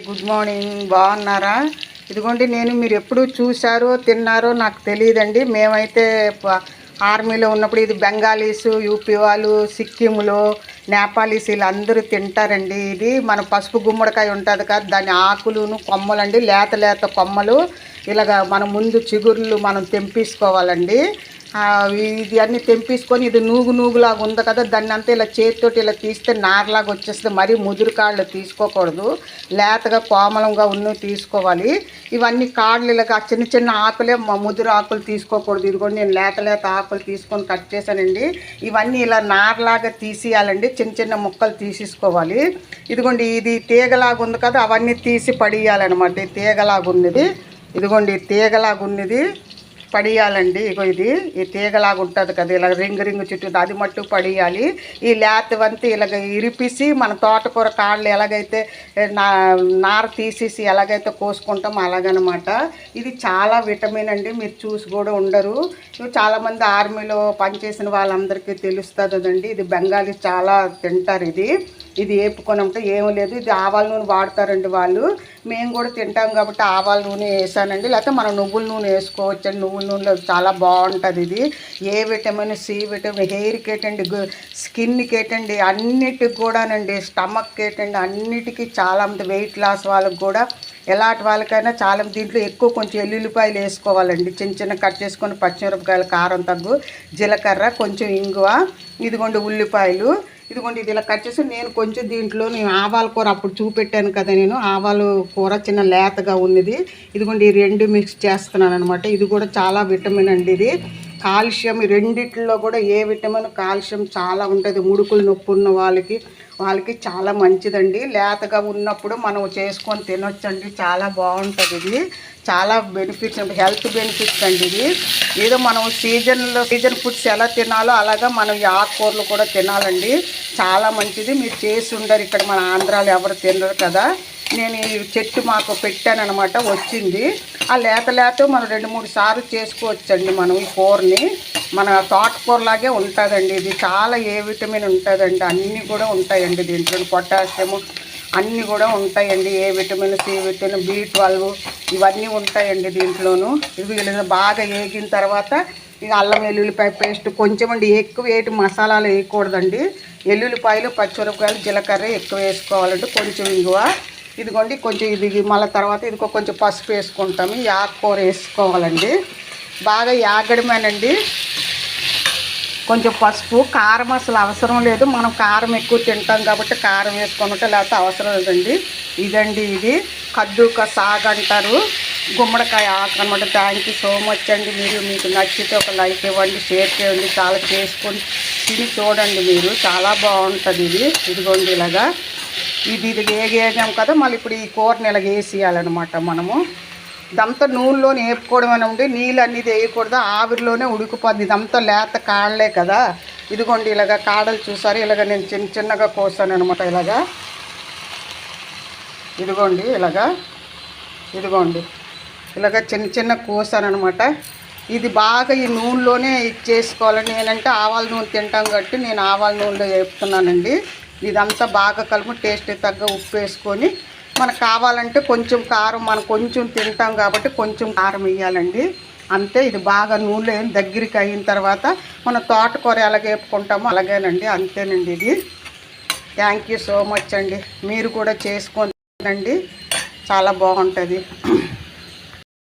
Good morning, బాగున్నారా? ఇదిగోండి, మీరు ఎప్పుడు చూసారో తిన్నారో నాకు తెలియదండి. మేమైతే ఆర్మీలో ఉన్నప్పుడు ఇది బెంగాలీస్, యూపీ వాళ్ళు, సిక్కింలో నేపాలీస్ వీళ్ళందరూ తింటారండి. ఇది మన పసుపు గుమ్మడికాయ ఉంటుంది కదా, దాని ఆకులును కొమ్మలండి, లేత లేత కొమ్మలు. ఇలాగ మన ముందు చిగుర్లు మనం తెంపేసుకోవాలండి. ఇది అన్నీ తెంపేసుకొని, ఇది నూగులాగా ఉంది కదా, దాన్ని అంతా ఇలా చేతితోటి ఇలా తీస్తే నారలాగా వచ్చేస్తుంది. మరీ ముదురు కాళ్ళు తీసుకోకూడదు, లేతగా కోమలంగా తీసుకోవాలి. ఇవన్నీ కాళ్ళు ఇలాగ చిన్న చిన్న ఆకులే, ముదురు ఆకులు తీసుకోకూడదు. ఇదిగోండి నేను లేత ఆకులు తీసుకొని కట్ చేశానండి. ఇవన్నీ ఇలా నారలాగా తీసేయాలండి, చిన్న చిన్న ముక్కలు తీసేసుకోవాలి. ఇదిగోండి ఇది తీగలాగా ఉంది కదా, అవన్నీ తీసి పడేయాలన్నమాట. ఈ తీగలాగా ఉన్నది, ఇదిగోండి తీగలాగా ఉన్నది పడేయాలండి. ఇగో ఇది ఈ తీగలాగా ఉంటుంది కదా, ఇలా రింగు చుట్టూ అది మట్టు పడేయాలి. ఈ లేతవంతా ఇలాగ ఇరిపిసి మన తోటకూర కాళ్ళు ఎలాగైతే నార తీసేసి ఎలాగైతే కోసుకుంటామో అలాగనమాట. ఇది చాలా విటమిన్ అండి, మీరు చూసి కూడా ఉండరు. చాలామంది ఆర్మీలో పనిచేసిన వాళ్ళందరికీ తెలుస్తుందండి. ఇది బెంగాలీ చాలా తింటారు. ఇది వేపుకొని ఉంటే ఏమీ లేదు. ఇది ఆవాల నూనె వాడతారండి వాళ్ళు. మేము కూడా తింటాం కాబట్టి ఆవాల నూనె వేసానండి, లేకపోతే మనం నువ్వుల నూనె వేసుకోవచ్చండి. నువ్వుల నూనెలో చాలా బాగుంటుంది. ఇది ఏ విటమిన్, సి విటమిన్, హెయిర్కి ఏంటండి, స్కిన్కి ఏంటండి, అన్నిటికి కూడానండి, స్టమక్కి ఏంటండి, అన్నిటికీ చాలా వెయిట్ లాస్ వాళ్ళకి కూడా, ఎలాంటి వాళ్ళకైనా చాలా. దీంట్లో ఎక్కువ కొంచెం ఎల్లుల్లిపాయలు వేసుకోవాలండి, చిన్న చిన్న కట్ చేసుకొని, పచ్చిమిరపకాయలు, కారం తగ్గు, జీలకర్ర, కొంచెం ఇంగువ, ఇదిగోండి ఉల్లిపాయలు. ఇదిగోండి ఇది ఇలా కట్ చేసి నేను కొంచెం దీంట్లో ఆవాల కూర అప్పుడు చూపెట్టాను కదా, నేను ఆవాలు కూర చిన్న లేతగా ఉన్నది. ఇదిగోండి ఈ రెండు మిక్స్ చేస్తున్నాను అనమాట. ఇది కూడా చాలా విటమిన్ అండి. ఇది కాల్షియం, ఈ రెండిట్లో కూడా ఏ విటమిన్, కాల్షియం చాలా ఉంటుంది. ముడుకులు నొప్పి ఉన్న వాళ్ళకి చాలా మంచిదండి. లేతగా ఉన్నప్పుడు మనం చేసుకొని తినొచ్చండి, చాలా బాగుంటుంది. ఇది చాలా బెనిఫిట్స్, హెల్త్ బెనిఫిట్స్ అండి. ఇది ఏదో మనం సీజన్ ఫుడ్స్ ఎలా తినాలో అలాగా మనం ఈ ఆకుకూరలు కూడా తినాలండి, చాలా మంచిది. మీరు చేసి ఉండరు, ఇక్కడ మన ఆంధ్రాలో ఎవరు తినరు కదా. నేను ఈ చెట్టు మాకు పెట్టానమాట, వచ్చింది. ఆ లేత మనం 2-3 సార్లు చేసుకోవచ్చండి. మనం ఈ కూరని మన తోటకూరలాగే ఉంటుందండి. ఇది చాలా ఏ విటమిన్ ఉంటుందండి, అన్నీ కూడా ఉంటాయండి దీంట్లో. పొటాషియము అన్నీ కూడా ఉంటాయండి. ఏ విటమిన్, సి విటమిన్, B12 ఇవన్నీ ఉంటాయండి దీంట్లోనూ. ఇవి బాగా వేగిన తర్వాత ఇక అల్లం వెల్లుల్లిపాయ పేస్ట్ కొంచెం అండి, ఎక్కువ వేటి మసాలాలు వేయకూడదండి. ఎల్లుల్లిపాయలు, పచ్చిమిరపకాయలు, జీలకర్ర ఎక్కువ వేసుకోవాలండి, కొంచెం ఇంగువ. ఇదిగోండి కొంచెం ఇది మళ్ళీ తర్వాత ఇది కొంచెం పసుపు వేసుకుంటాము. ఈ ఆకుకూర వేసుకోవాలండి, బాగా యాగడమేనండి. కొంచెం పసుపు, కారం అసలు అవసరం లేదు, మనం కారం ఎక్కువ తింటాం కాబట్టి కారం వేసుకుంటే, లేకపోతే అవసరం లేదండి. ఇదండి ఇది కద్దుక సాగు అంటారు, గుమ్మడికాయ ఆకు అనమాట. థ్యాంక్ యూ సో మచ్ అండి. మీకు నచ్చితే ఒక లైక్ ఇవ్వండి, షేర్ చేయండి, చాలా చేసుకొని తిని చూడండి మీరు, చాలా బాగుంటుంది ఇది. ఇదిగోండి ఇలాగా ఇది వేగాం కదా, మళ్ళీ ఇప్పుడు ఈ కూరని ఇలాగ వేసేయాలన్నమాట. మనము ఇదంతా నూనెలోనే వేపుకోవడం అని ఉండి, నీళ్ళు అనేది వేయకూడదు, ఆవిరిలోనే ఉడికిపోద్ది. ఇదంతా లేత కాళ్ళే కదా. ఇదిగోండి ఇలాగ కాడలు చూసారు, ఇలాగ నేను చిన్నగా కోసాను అనమాట. ఇదిగోండి ఇలాగ చిన్న కోసాను అనమాట. ఇది బాగా ఈ నూనెలోనే చేసుకోవాలండి. నేనంటే ఆవాల నూనె తింటాం కాబట్టి నేను ఆవాల నూనెలో వేపుతున్నానండి. ఇదంతా బాగా కలుపు, టేస్ట్ తగ్గ ఉప్పు వేసుకొని, మనకు కావాలంటే కొంచెం కారం, మనం కొంచెం తింటాం కాబట్టి కొంచెం కారం వేయాలండి, అంతే. ఇది బాగా నూనెలో దగ్గరికి అయిన తర్వాత మనం తోటకూర ఎలాగ వేపుకుంటామో అలాగేనండి, అంతేనండి. ఇది థ్యాంక్ యూ సో మచ్ అండి. మీరు కూడా చేసుకోండి, చాలా బాగుంటుంది.